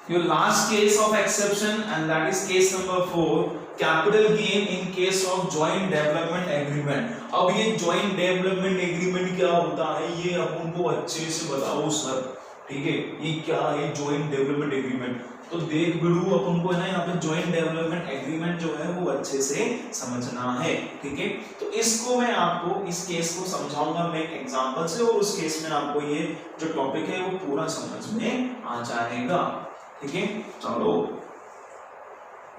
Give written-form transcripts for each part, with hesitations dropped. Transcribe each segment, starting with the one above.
Your last case of exception, and that is case number 4, capital gain in case of joint development agreement. अब ये joint development agreement क्या होता है, ये अपन को अच्छे से बताओ सर, ठीक है। ये क्या है joint development agreement? तो देख बिड़ू अपन को है ना, यहाँ पे joint development agreement जो है वो अच्छे से समझना है, ठीक है। तो इसको मैं आपको इस केस को समझाऊंगा मैं एक एग्जांपल से, और उस केस में आपको ये जो टॉपिक है वो पूरा समझ में आ जाएगा, ठीक है। चलो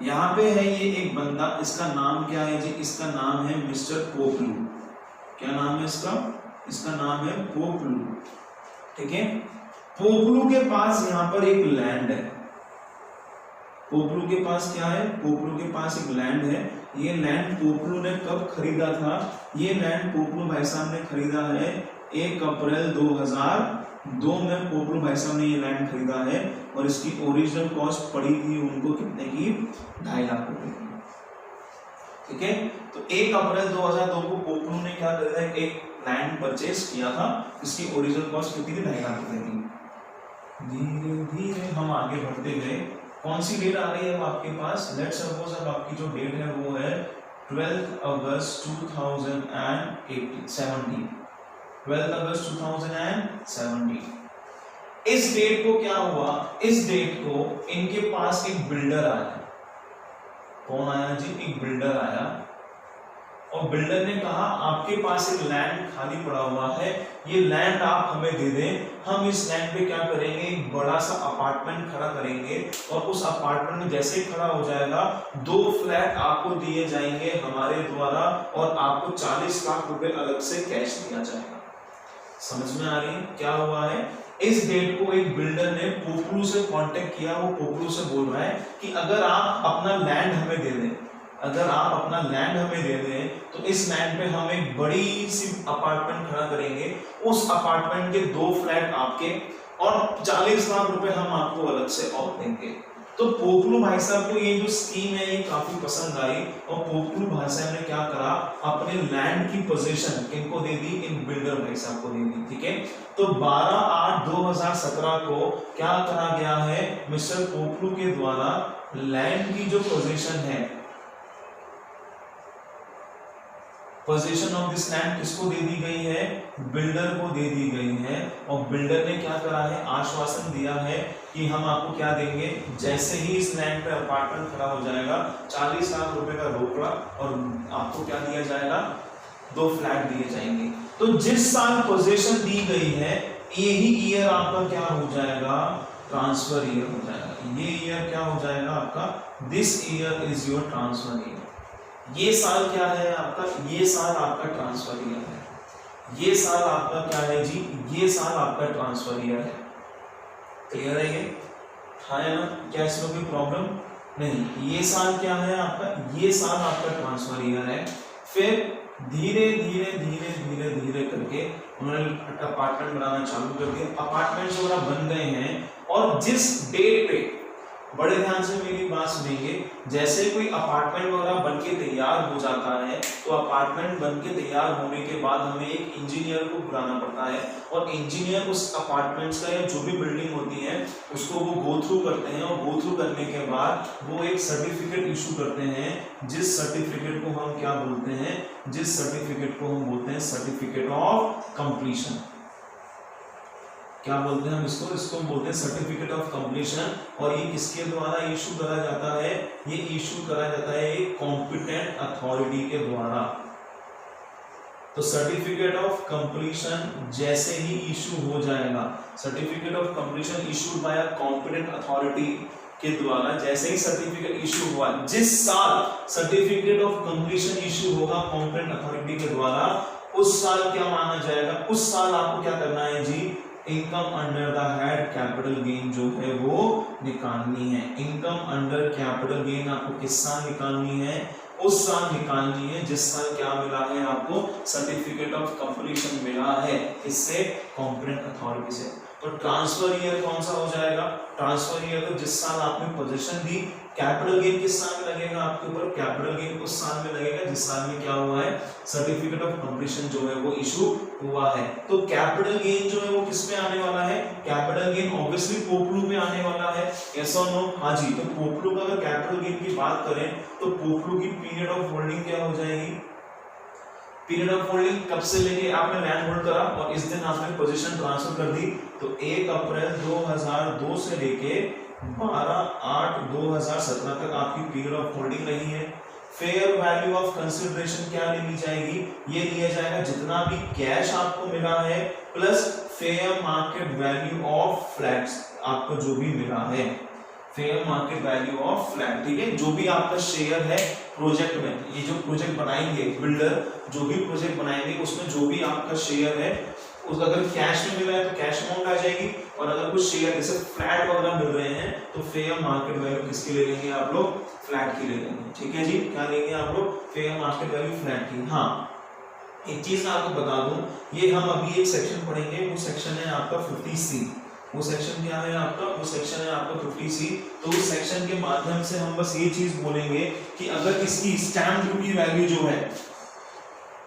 यहाँ पे है ये एक बंदा, इसका नाम क्या है जी, इसका नाम है मिस्टर पोपलू। क्या नाम है इसका? इसका नाम है पोपलू, ठीक है। पोपलू के पास यहाँ पर एक लैंड है। पोपलू के पास क्या है? पोपलू के पास एक लैंड है। ये लैंड पोपलू ने कब खरीदा था? ये लैंड पोपलू भाई साहब ने खरीदा है 1 अप्रैल 2002 में पोपलू भाई साहब ने ये लैंड खरीदा है, और इसकी ओरिजिनल कॉस्ट पड़ी थी उनको कितने की? 2.5 लाख रुपए की, ठीक है। तो 1 अप्रैल 2002 को पोपलू ने क्या खरीदा? एक लैंड परचेज किया था, इसकी ओरिजिनल कॉस्ट कितनी थी? 2.5 लाख रुपए की। धीरे धीरे हम आगे बढ़ते गए। कौन सी डेट आ रही है अब आपके पास? लेट्स सपोज अब आपकी जो डेट है वो है 12 अगस्त 2017। 12 अगस्त 2017। इस डेट को क्या हुआ? इस डेट को इनके पास एक बिल्डर आया। कौन आया जी? एक बिल्डर आया, और बिल्डर ने कहा आपके पास एक लैंड खाली पड़ा हुआ है, ये लैंड आप हमें दे दें, हम इस लैंड पे क्या करेंगे? एक बड़ा सा अपार्टमेंट खड़ा करेंगे, और उस अपार्टमेंट में जैसे ही खड़ा हो जाएगा 2 फ्लैट आपको दिए जाएंगे हमारे द्वारा, और आपको 40 लाख रुपए अलग से कैश दिया जाएगा। समझ में आ रही है क्या हुआ है? इस डेट को एक बिल्डर ने पोपलू से कांटेक्ट किया। वो पोपलू से बोल रहा है कि अगर आप अपना लैंड हमें दे दें, अगर आप अपना लैंड हमें दे दें, तो इस लैंड पे हम एक बड़ी सी अपार्टमेंट खड़ा करेंगे, उस अपार्टमेंट के 2 फ्लैट आपके, और 40 लाख रुपए हम आपको अलग से और देंगे। तो पोपलू भाई साहब को ये जो स्कीम है ये काफी पसंद आई, और पोपलू भाई साहब ने क्या करा? अपने लैंड की पोजीशन किनको दे दी? इन बिल्डर भाई साहब को दे दी, ठीक है। तो 12/8/2017 को क्या करा गया है? मिस्टर पोपलू के द्वारा लैंड की जो पोजीशन है, पोजीशन ऑफ दिस लैंड किसको दे दी गई है? बिल्डर को दे दी गई है। और बिल्डर ने क्या करा है? आश्वासन दिया है कि हम आपको क्या देंगे? जैसे ही इस लैंड पे अपार्टमेंट खड़ा हो जाएगा 40 लाख रुपए का रोकड़ा, और आपको क्या दिया जाएगा? 2 फ्लैट दिए जाएंगे। तो जिस साल पोजीशन दी गई है यही ईयर आपका क्या हो जाएगा? ट्रांसफर ईयर हो जाएगा। ये ईयर क्या हो जाएगा आपका? This year is your transfer year. ये साल क्या है आपका? ये साल आपका ट्रांसफर ईयर है। ये साल आपका क्या है जी? ये साल आपका ट्रांसफर ईयर है। क्लियर है ये? हाँ है ना? क्या इसमें कोई प्रॉब्लम नहीं? ये साल क्या है आपका? ये साल आपका ट्रांसफर ईयर है। फिर धीरे धीरे धीरे धीरे धीरे करके उन्होंने अपार्टमेंट बनाना चालू कर दिया। अपार्टमेंट्स वगैरह बन गए हैं, और जिस डेट पे, बड़े ध्यान से मेरी बात सुनेंगे, जैसे कोई अपार्टमेंट वगैरह बनके तैयार हो जाता है, तो अपार्टमेंट बनके तैयार होने के बाद हमें एक इंजीनियर को बुलाना पड़ता है, और इंजीनियर उस अपार्टमेंट्स का या जो भी बिल्डिंग होती है उसको वो गो थ्रू करते हैं, और गो थ्रू करने के बाद वो एक सर्टिफिकेट इशू करते हैं, जिस सर्टिफिकेट को हम क्या बोलते हैं? जिस सर्टिफिकेट को हम बोलते हैं सर्टिफिकेट ऑफ कंप्लीशन। क्या बोलते हैं हम इसको? इसको बोलते हैं सर्टिफिकेट ऑफ कंप्लीशन। और ये किसके द्वारा इशू करा जाता है? ये इशू करा जाता है एक कॉम्पिटेंट अथॉरिटी के द्वारा। तो सर्टिफिकेट ऑफ कंप्लीशन जैसे ही इशू हो जाएगा, certificate of completion issued by a competent authority के द्वारा, जैसे ही सर्टिफिकेट इशू हुआ, जिस साल सर्टिफिकेट ऑफ कंप्लीशन इशू होगा कॉम्पिटेंट अथॉरिटी के द्वारा, उस साल क्या माना जाएगा? उस साल आपको क्या करना है जी? Income under the head capital gain जो है वो निकालनी है। इनकम अंडर कैपिटल गेन आपको किस साल निकालनी है? उस साल निकालनी है जिस साल क्या मिला है आपको? सर्टिफिकेट ऑफ कंप्लीशन मिला है। इससे कॉम्पिटेंट अथॉरिटी से। तो ट्रांसफर ईयर कौन सा हो जाएगा? ट्रांसफर ईयर तो जिस साल आपने पोजीशन दी। कैपिटल गेन किस साल में लगेगा आपके ऊपर? कैपिटल गेन उस साल में लगेगा जिस साल में क्या हुआ है? सर्टिफिकेट ऑफ कंप्लीशन जो है वो इशू हुआ है। तो कैपिटल गेन जो है वो किस पे आने वाला है? कैपिटल गेन ऑब्वियसली पोपलू पे आने वाला है। यस और नो? हाँ जी। तो पोपलू का अगर कैपिटल गेन की बात करें तो पोपलू की पीरियड ऑफ होल्डिंग क्या हो जाएगी? पीरियड ऑफ होल्डिंग कब से लेके आपने लैंड होल्ड करा और इस दिन आपने पोजीशन ट्रांसफर कर दी, तो 1 अप्रैल 2002 से लेके 12/8/2017 तक आपकी पीरियड ऑफ होल्डिंग रही है। फेयर वैल्यू ऑफ कंसिडरेशन क्या ली जाएगी? ये लिया जाएगा जितना भी कैश आपको मिला है plus fair market value of flats, आपको जो भी मिला है fair market value of flat, ठीक है। जो भी आपका शेयर है प्रोजेक्ट में, ये जो प्रोजेक्ट बनाएंगे बिल्डर, जो भी प्रोजेक्ट बनाएंगे उसमें जो भी आपका शेयर है उस अगर कैश में मिला है तो कैश अमाउंट आ जाएगी, और अगर कुछ शेयर जैसे फ्लैट वगैरह मिल रहे हैं तो फेयर मार्केट वैल्यू किसकी ले लेंगे आप लोग? फ्लैट की ले लेंगे, ठीक है जी। क्या लेंगे आप लोग? फेयर मार्केट वैल्यू फ्लैट की। हाँ, एक चीज मैं आपको बता दूं, ये हम अभी एक सेक्शन पढ़ेंगे, वो सेक्शन है आपका 50C। वो सेक्शन क्या है आपका? वो सेक्शन है आपका 50C। तो उस सेक्शन के माध्यम से हम बस ये चीज बोलेंगे कि अगर इसकी स्टैम्प ड्यूटी वैल्यू जो है,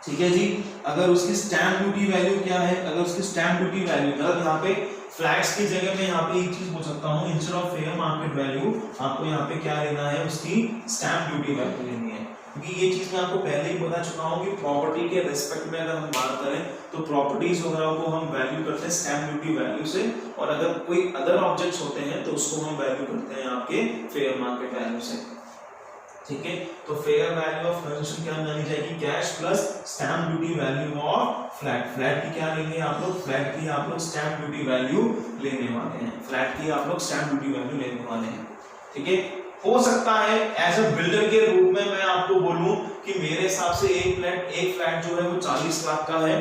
ठीक है जी, अगर उसकी स्टैम्प ड्यूटी वैल्यू क्या है, अगर उसकी स्टैम्प ड्यूटी वैल्यू, मतलब यहाँ पे फ्लैट्स की जगह में यहाँ पे एक चीज बोल सकता हूँ, instead of fair market value आपको यहाँ पे क्या लेना है? उसकी स्टैम्प ड्यूटी वैल्यू लेनी है। क्योंकि ये चीज मैं आपको पहले ही बता चुका हूँ कि प्रॉपर्टी के रेस्पेक्ट में अगर हम बात करें तो प्रॉपर्टीज वगैरह को हम वैल्यू करते हैं स्टैम्प ड्यूटी वैल्यू से, और अगर कोई अदर ऑब्जेक्ट्स होते हैं तो उसको हम वैल्यू करते हैं आपके फेयर मार्केट वैल्यू से, ठीक है। तो फेयर वैल्यू ऑफ कंसिडरेशन क्या मानी जाएगी? Cash plus stamp duty value of flat. Flat की क्या लेंगे आप लोग? फ्लैट की आप लोग स्टैम्प ड्यूटी वैल्यू लेने वाले हैं। फ्लैट की आप लोग स्टैम्प ड्यूटी वैल्यू लेने वाले हैं, ठीक है। हो सकता है एज अ बिल्डर के रूप में मैं आपको बोलूं कि मेरे हिसाब से एक फ्लैट जो है वो 40 लाख का है।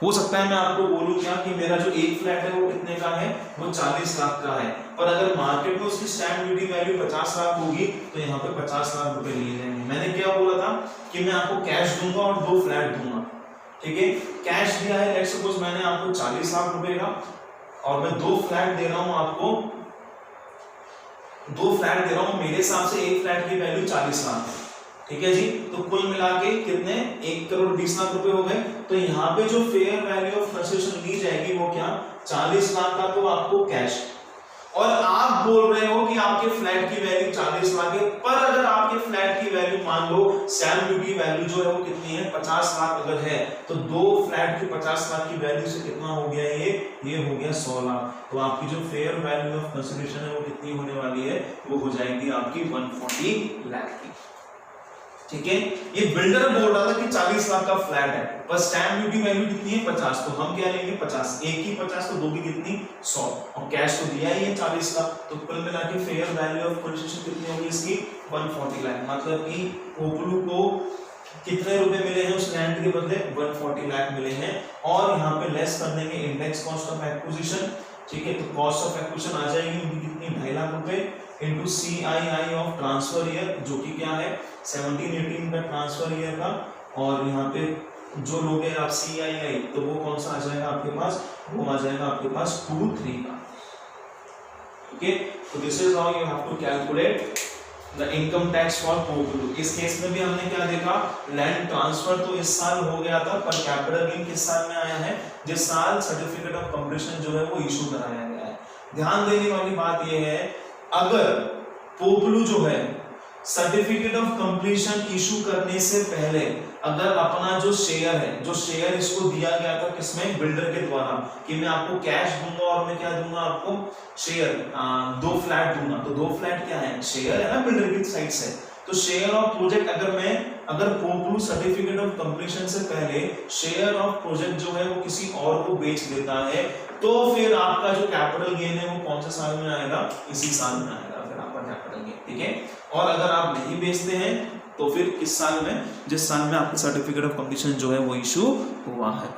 हो सकता है मैं आपको बोलूं क्या कि मेरा जो एक फ्लैट है वो कितने का है? वो 40 लाख का है, पर अगर मार्केट में उसकी स्टैम्प ड्यूटी वैल्यू 50 लाख होगी तो यहाँ पे 50 लाख रुपए लिए जाएंगे। मैंने क्या बोला था कि मैं आपको कैश दूंगा और 2 फ्लैट दूंगा, ठीक है। कैश दिया है, लेट्स सपोज मैंने आपको 40 लाख रुपए का, और मैं 2 फ्लैट दे रहा हूं आपको, 2 फ्लैट दे रहा हूं, मेरे हिसाब से एक फ्लैट की वैल्यू 40 लाख है, ठीक है जी। तो कुल मिला के कितने? 1,20,00,000 रुपए हो गए। तो यहाँ पे जो फेयर वैल्यू ऑफ कंसिडरेशन ली जाएगी वो क्या? 40 लाख का तो आपको कैश, और आप बोल रहे हो कि आपके फ्लैट की वैल्यू 40 लाख है, पर अगर आपके फ्लैट की वैल्यू मान लो स्टैम्प ड्यूटी वैल्यू जो है वो कितनी है? 50 लाख अगर है, तो 2 फ्लैट की 50 लाख की वैल्यू से कितना हो गया? ये हो गया 100 लाख। तो आपकी जो फेयर वैल्यू ऑफ कंसिडरेशन है वो कितनी होने वाली है? वो हो जाएगी आपकी 140 लाख की, ठीक है। ये बिल्डर बोल रहा था कि 40 लाख का फ्लैट है, पर स्टैम्प ड्यूटी वैल्यू कितनी है? 50। तो हम क्या लेंगे? 50। एक की 50 तो 2 की कितनी? 100, और कैश तो दिया ही है 40 लाख। तो कुल मिला के फेयर वैल्यू ऑफ कंसिडरेशन कितनी होगी इसकी? 140 लाख। मतलब कि पोपलू को कितने रुपए मिले हैं उस लैंड के बदले? 140 लाख मिले हैं। और यहाँ पे लेस कर देंगे इंडेक्स कॉस्ट ऑफ एक्विजिशन, ठीक है। तो कॉस्ट ऑफ एक्विजिशन आ जाएगी उनकी कितनी? 2.5 लाख रुपए into CII of transfer year, जो कि क्या है 17-18 का ट्रांसफर ईयर का, और यहाँ पे जो लोगे आप CII, तो वो कौन सा आ जाएगा आपके पास? वो आ जाएगा आपके पास 2-3 का, ओके। तो this is how you have to calculate the income tax for पोपलू। इस केस में भी हमने क्या देखा? लैंड ट्रांसफर तो इस साल हो गया था, पर कैपिटल गेन किस साल में आया है? जिस साल सर्टिफिकेट ऑफ कंप्लीशन जो है वो इशू कराया गया है। ध्यान देने वाली बात यह है, अगर पोपलू जो है सर्टिफिकेट ऑफ कंप्लीशन इशू करने से पहले अगर अपना जो शेयर है, जो शेयर इसको दिया गया था किसमें? बिल्डर के द्वारा, कि मैं आपको कैश दूंगा और मैं क्या दूंगा आपको? शेयर, 2 फ्लैट दूंगा। तो 2 फ्लैट क्या है? शेयर है ना बिल्डर की साइड से। तो शेयर ऑफ प्रोजेक्ट अगर पोपलू सर्टिफिकेट ऑफ कंप्लीशन से पहले शेयर ऑफ प्रोजेक्ट जो है वो किसी और को बेच देता है, तो फिर आपका जो कैपिटल गेन है वो कौन से साल में आएगा? इसी साल में आएगा फिर आपका कैपिटल गेन, ठीक है। और अगर आप नहीं बेचते हैं तो फिर किस साल में? जिस साल में आपका सर्टिफिकेट ऑफ कंप्लीशन जो है वो इशू हुआ है।